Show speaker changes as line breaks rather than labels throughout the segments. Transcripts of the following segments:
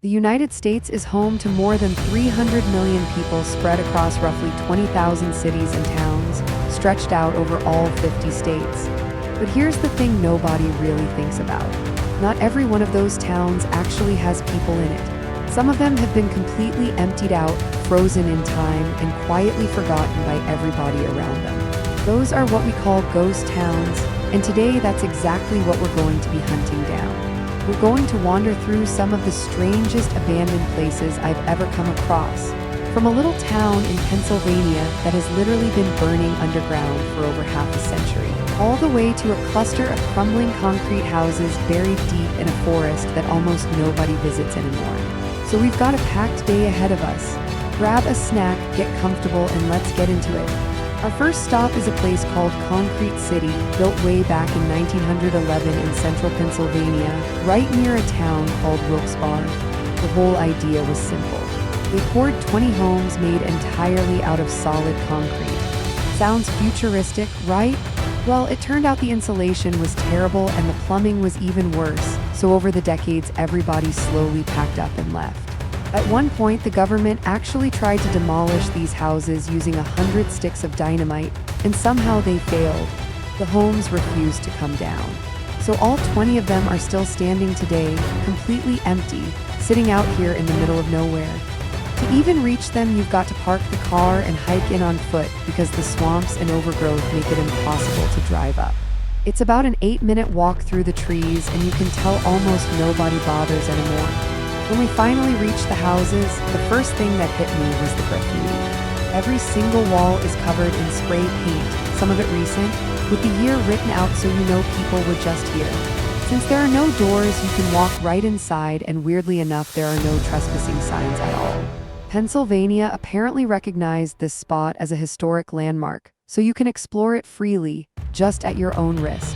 The United States is home to more than 300 million people spread across roughly 20,000 cities and towns, stretched out over all 50 states. But here's the thing nobody really thinks about. Not every one of those towns actually has people in it. Some of them have been completely emptied out, frozen in time, and quietly forgotten by everybody around them. Those are what we call ghost towns, and today that's exactly what we're going to be hunting down. We're going to wander through some of the strangest abandoned places I've ever come across. From a little town in Pennsylvania that has literally been burning underground for over half a century, all the way to a cluster of crumbling concrete houses buried deep in a forest that almost nobody visits anymore. So we've got a packed day ahead of us. Grab a snack, get comfortable, and let's get into it. Our first stop is a place called Concrete City, built way back in 1911 in central Pennsylvania, right near a town called Wilkes-Barre. The whole idea was simple. They poured 20 homes made entirely out of solid concrete. Sounds futuristic, right? Well, it turned out the insulation was terrible and the plumbing was even worse, so over the decades everybody slowly packed up and left. At one point, the government actually tried to demolish these houses using 100 sticks of dynamite, and somehow they failed. The homes refused to come down. So all 20 of them are still standing today, completely empty, sitting out here in the middle of nowhere. To even reach them, you've got to park the car and hike in on foot because the swamps and overgrowth make it impossible to drive up. It's about an 8-minute walk through the trees, and you can tell almost nobody bothers anymore. When we finally reached the houses, the first thing that hit me was the graffiti. Every single wall is covered in spray paint, some of it recent, with the year written out so you know people were just here. Since there are no doors, you can walk right inside, and weirdly enough, there are no trespassing signs at all. Pennsylvania apparently recognized this spot as a historic landmark, so you can explore it freely, just at your own risk.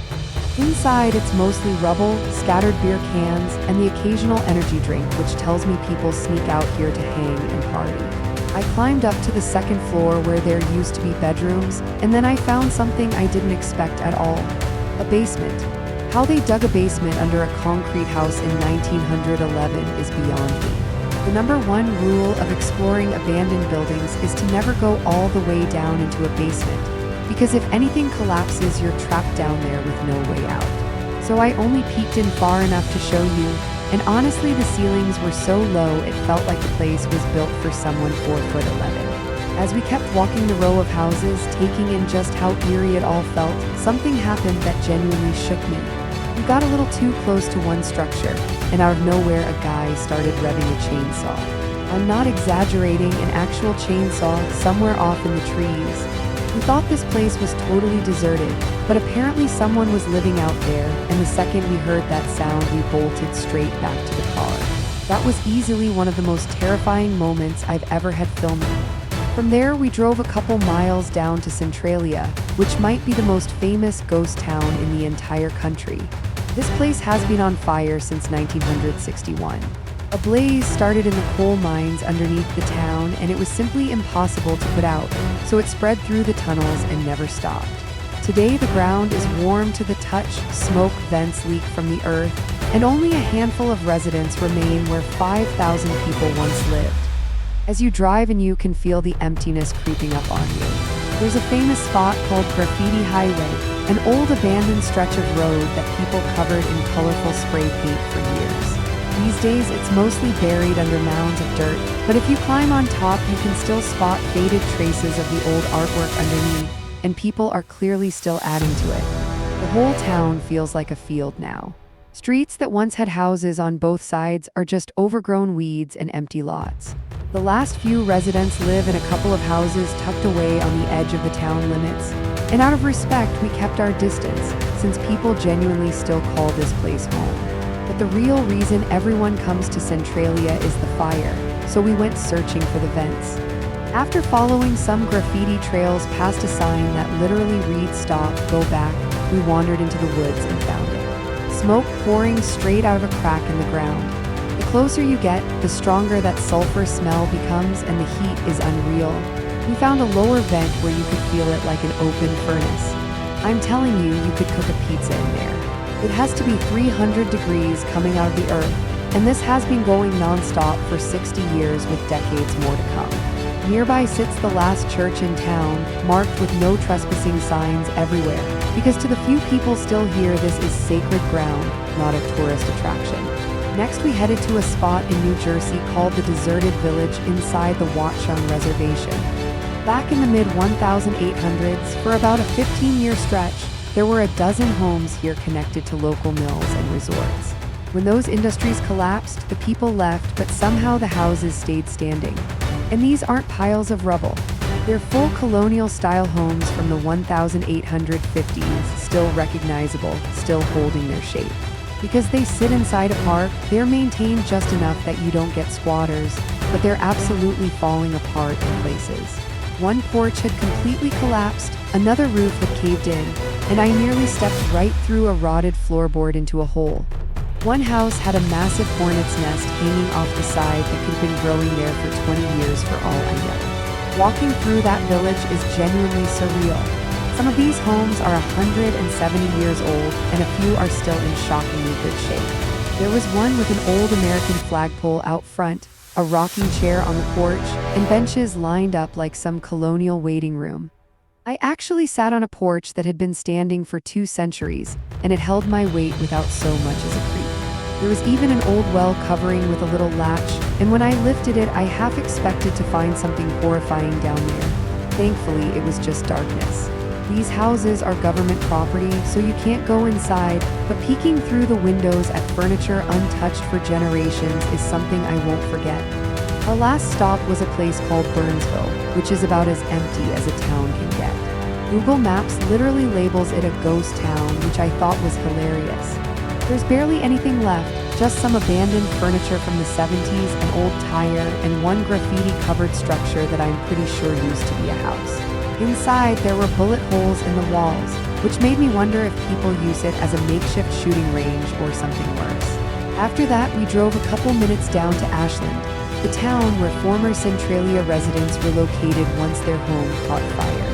Inside, it's mostly rubble, scattered beer cans, and the occasional energy drink, which tells me people sneak out here to hang and party. I climbed up to the second floor where there used to be bedrooms, and then I found something I didn't expect at all. A basement. How they dug a basement under a concrete house in 1911 is beyond me. The number one rule of exploring abandoned buildings is to never go all the way down into a basement, because if anything collapses, you're trapped down there with no way out. So I only peeked in far enough to show you, and honestly the ceilings were so low it felt like the place was built for someone 4'11". As we kept walking the row of houses, taking in just how eerie it all felt, something happened that genuinely shook me. We got a little too close to one structure, and out of nowhere a guy started revving a chainsaw. I'm not exaggerating, an actual chainsaw somewhere off in the trees. We thought this place was totally deserted, but apparently someone was living out there, and the second we heard that sound, we bolted straight back to the car. That was easily one of the most terrifying moments I've ever had filming. From there, we drove a couple miles down to Centralia, which might be the most famous ghost town in the entire country. This place has been on fire since 1961. A blaze started in the coal mines underneath the town, and it was simply impossible to put out, so it spread through the tunnels and never stopped. Today, the ground is warm to the touch, smoke vents leak from the earth, and only a handful of residents remain where 5,000 people once lived. As you drive in, you can feel the emptiness creeping up on you. There's a famous spot called Graffiti Highway, an old abandoned stretch of road that people covered in colorful spray paint for years. These days, it's mostly buried under mounds of dirt, but if you climb on top, you can still spot faded traces of the old artwork underneath, and people are clearly still adding to it. The whole town feels like a field now. Streets that once had houses on both sides are just overgrown weeds and empty lots. The last few residents live in a couple of houses tucked away on the edge of the town limits, and out of respect, we kept our distance, since people genuinely still call this place home. But the real reason everyone comes to Centralia is the fire, so we went searching for the vents. After following some graffiti trails past a sign that literally reads "Stop, go back," we wandered into the woods and found it. Smoke pouring straight out of a crack in the ground. The closer you get, the stronger that sulfur smell becomes, and the heat is unreal. We found a lower vent where you could feel it like an open furnace. I'm telling you, you could cook a pizza in there. It has to be 300 degrees coming out of the earth, And this has been going non-stop for 60 years with decades more to come. Nearby sits the last church in town, marked with no trespassing signs everywhere, because to the few people still here this is sacred ground, not a tourist attraction. Next we headed to a spot in New Jersey called the Deserted Village inside the Watchung Reservation. Back in the mid-1800s, for about a 15-year stretch, there were a dozen homes here connected to local mills and resorts. When those industries collapsed, the people left, but somehow the houses stayed standing. And these aren't piles of rubble. They're full colonial-style homes from the 1850s, still recognizable, still holding their shape. Because they sit inside a park, they're maintained just enough that you don't get squatters, but they're absolutely falling apart in places. One porch had completely collapsed, another roof had caved in, and I nearly stepped right through a rotted floorboard into a hole. One house had a massive hornet's nest hanging off the side that could have been growing there for 20 years for all I know. Walking through that village is genuinely surreal. Some of these homes are 170 years old, and a few are still in shockingly good shape. There was one with an old American flagpole out front, a rocking chair on the porch, and benches lined up like some colonial waiting room. I actually sat on a porch that had been standing for 2 centuries, and it held my weight without so much as a creak. There was even an old well covering with a little latch, and when I lifted it, I half expected to find something horrifying down there. Thankfully, it was just darkness. These houses are government property, so you can't go inside, but peeking through the windows at furniture untouched for generations is something I won't forget. Our last stop was a place called Burnsville, which is about as empty as a town can get. Google Maps literally labels it a ghost town, which I thought was hilarious. There's barely anything left, just some abandoned furniture from the 70s, an old tire, and one graffiti-covered structure that I'm pretty sure used to be a house. Inside, there were bullet holes in the walls, which made me wonder if people use it as a makeshift shooting range or something worse. After that, we drove a couple minutes down to Ashland, the town where former Centralia residents were located once their home caught fire.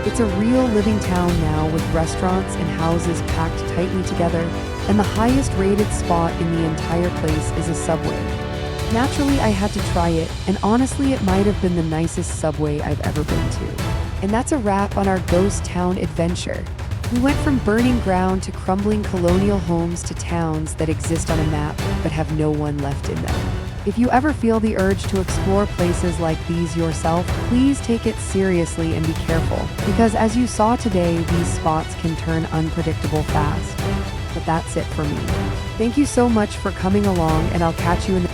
It's a real living town now with restaurants and houses packed tightly together, and the highest rated spot in the entire place is a Subway. Naturally, I had to try it, and honestly, it might have been the nicest Subway I've ever been to. And that's a wrap on our ghost town adventure. We went from burning ground to crumbling colonial homes to towns that exist on a map but have no one left in them. If you ever feel the urge to explore places like these yourself, please take it seriously and be careful, because as you saw today, these spots can turn unpredictable fast. But that's it for me. Thank you so much for coming along, and I'll catch you in the